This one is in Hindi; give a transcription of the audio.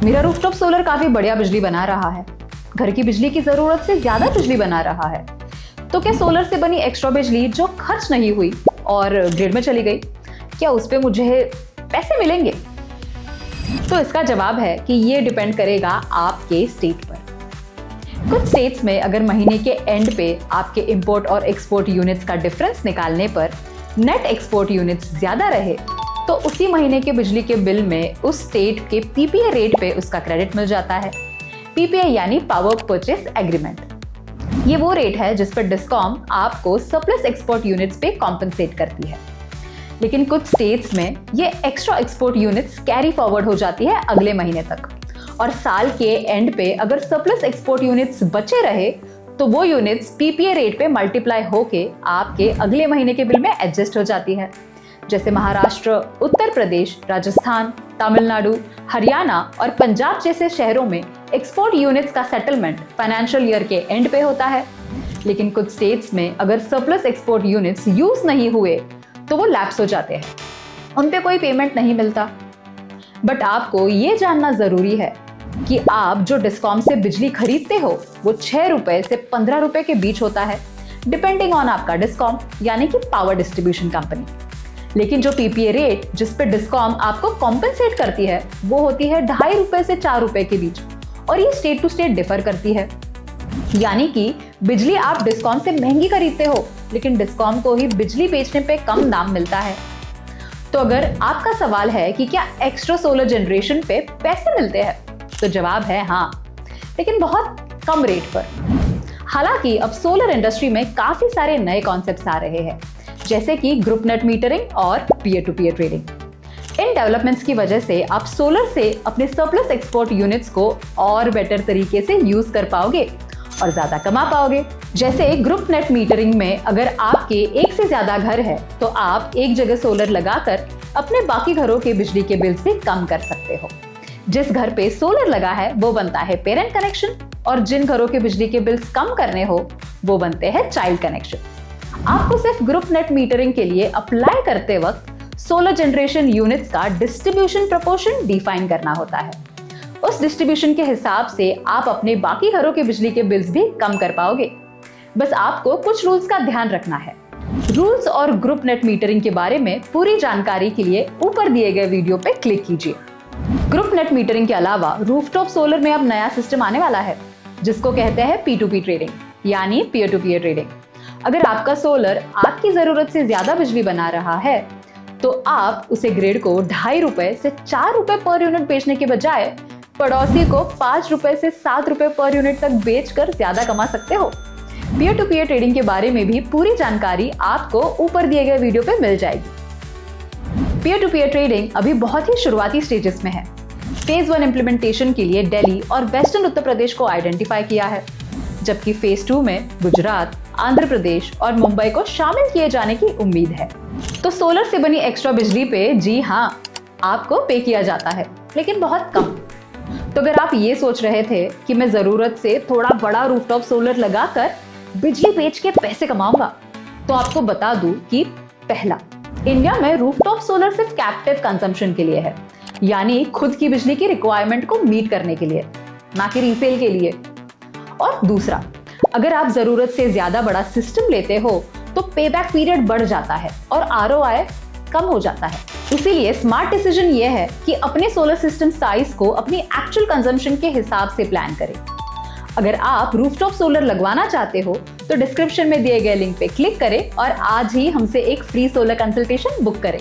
मेरा रूफटॉप सोलर काफी बढ़िया बिजली बना रहा है, घर की बिजली की जरूरत से ज्यादा बिजली बना रहा है। तो क्या सोलर से बनी एक्स्ट्रा बिजली जो खर्च नहीं हुई और ग्रिड में चली गई, क्या उस पे मुझे पैसे मिलेंगे? तो इसका जवाब है कि ये डिपेंड करेगा आपके स्टेट पर। कुछ स्टेट्स में अगर महीने के एंड पे आपके इंपोर्ट और एक्सपोर्ट यूनिट्स का डिफरेंस निकालने पर नेट एक्सपोर्ट यूनिट्स ज्यादा रहे तो उसी महीने के बिजली के बिल में उस स्टेट के पीपीए रेट पे उसका क्रेडिट मिल जाता है। पीपीए यानी पावर परचेस एग्रीमेंट। ये वो रेट है जिस पर डिस्कॉम आपको सरप्लस एक्सपोर्ट यूनिट्स पे कॉम्पेंसेट करती है। लेकिन कुछ स्टेट्स में ये extra export units carry forward हो जाती है अगले महीने तक, और साल के एंड पे अगर सरप्लस एक्सपोर्ट यूनिट्स बचे रहे तो वो यूनिट्स पीपीए रेट पे मल्टीप्लाई होके आपके अगले महीने के बिल में एडजस्ट हो जाती है। जैसे महाराष्ट्र, उत्तर प्रदेश, राजस्थान, तमिलनाडु, हरियाणा और पंजाब जैसे शहरों में एक्सपोर्ट यूनिट्स का सेटलमेंट फाइनेंशियल ईयर के एंड पे होता है। लेकिन कुछ स्टेट्स में अगर सरप्लस एक्सपोर्ट यूनिट्स यूज नहीं हुए तो वो लैप्स हो जाते हैं, उन पे कोई पेमेंट नहीं मिलता। बट आपको ये जानना जरूरी है कि आप जो डिस्कॉम से बिजली खरीदते हो वो 6 रुपए से 15 रुपए के बीच होता है, डिपेंडिंग ऑन आपका डिस्कॉम यानी कि पावर डिस्ट्रीब्यूशन कंपनी। लेकिन जो पीपीए रेट जिस पे डिस्कॉम आपको कॉम्पेंसेट करती है वो होती है 2.5 रुपए से 4 रुपए के बीच, और ये स्टेट टू स्टेट डिफर करती है। यानी कि बिजली आप डिस्कॉम से महंगी खरीदते हो लेकिन डिस्कॉम को ही बिजली बेचने पे कम दाम मिलता है। तो अगर आपका सवाल है कि क्या एक्स्ट्रा सोलर जनरेशन पे पैसे मिलते हैं, तो जवाब है हाँ, लेकिन बहुत कम रेट पर। हालांकि अब सोलर इंडस्ट्री में काफी सारे नए कॉन्सेप्ट्स आ रहे हैं, जैसे कि ग्रुप नेट मीटरिंग और पीयर टू पीयर ट्रेडिंग। इन डेवलपमेंट्स की वजह से आप सोलर से अपने सरप्लस एक्सपोर्ट यूनिट्स को और बेटर तरीके से यूज कर पाओगे और ज्यादा कमा पाओगे। जैसे ग्रुप नेट मीटरिंग में अगर आपके एक से ज्यादा घर है तो आप एक जगह सोलर लगाकर अपने बाकी घरों के बिजली के बिल्स भी कम कर सकते हो। जिस घर पे सोलर लगा है वो बनता है पेरेंट कनेक्शन, और जिन घरों के बिजली के बिल्स कम करने हो वो बनते हैं चाइल्ड कनेक्शन। आपको सिर्फ ग्रुप नेट मीटरिंग के लिए अप्लाई करते वक्त सोलर जनरेशन यूनिट्स का डिस्ट्रीब्यूशन प्रोपोर्शन डिफाइन करना होता है। उस डिस्ट्रीब्यूशन के हिसाब से आप अपने बाकी घरों के बिजली के बिल्स भी कम कर पाओगे। बस आपको कुछ रूल्स का ध्यान रखना है। रूल्स और ग्रुप नेट मीटरिंग के बारे में पूरी जानकारी के लिए ऊपर दिए गए वीडियो पे क्लिक कीजिए। ग्रुप नेट मीटरिंग के अलावा रूफटॉप सोलर में अब नया सिस्टम आने वाला है जिसको कहते हैं P2P ट्रेडिंग यानी पीयर टू पीयर ट्रेडिंग। अगर आपका सोलर आपकी जरूरत से ज्यादा बिजली बना रहा है तो आप उसे ग्रिड को 2.5 रुपए से 4 रुपए पर यूनिट बेचने के बजाय पड़ोसी को 5 रुपए से 7 रुपए पर यूनिट तक बेचकर ज्यादा कमा सकते हो। पीयर टू पीयर ट्रेडिंग के बारे में भी पूरी जानकारी आपको ऊपर दिए गए वीडियो पे मिल जाएगी। पीयर टू पीयर ट्रेडिंग अभी बहुत ही शुरुआती स्टेजेस में है। फेज 1 इंप्लीमेंटेशन के लिए दिल्ली और वेस्टर्न उत्तर प्रदेश को आइडेंटिफाई किया है, जबकि फेज 2 में गुजरात, आंध्र प्रदेश और मुंबई को शामिल किए जाने की उम्मीद है। तो सोलर से बनी एक्स्ट्रा बिजली पे जी हाँ, आपको पे किया जाता है, लेकिन बहुत कम। तो अगर आप ये सोच रहे थे कि मैं जरूरत से थोड़ा बड़ा रूफटॉप सोलर लगाकर बिजली बेच के पैसे कमाऊंगा, तो आपको बता दूं कि पहला, इंडिया में रूफटॉप सोलर सिर्फ कैप्टिव कंजम्पशन के लिए है, यानी खुद की बिजली की रिक्वायरमेंट को मीट करने के लिए, ना कि रीसेल के लिए। और दूसरा, अगर आप जरूरत से ज्यादा बड़ा सिस्टम लेते हो तो पेबैक पीरियड बढ़ जाता है और आरओआई कम हो जाता है। इसीलिए स्मार्ट डिसीजन ये है कि अपने सोलर सिस्टम साइज को अपनी एक्चुअल कंजम्पशन के हिसाब से प्लान करें। अगर आप रूफटॉप सोलर लगवाना चाहते हो तो डिस्क्रिप्शन में दिए गए लिंक पे क्लिक करें और आज ही हमसे एक फ्री सोलर कंसल्टेशन बुक करें।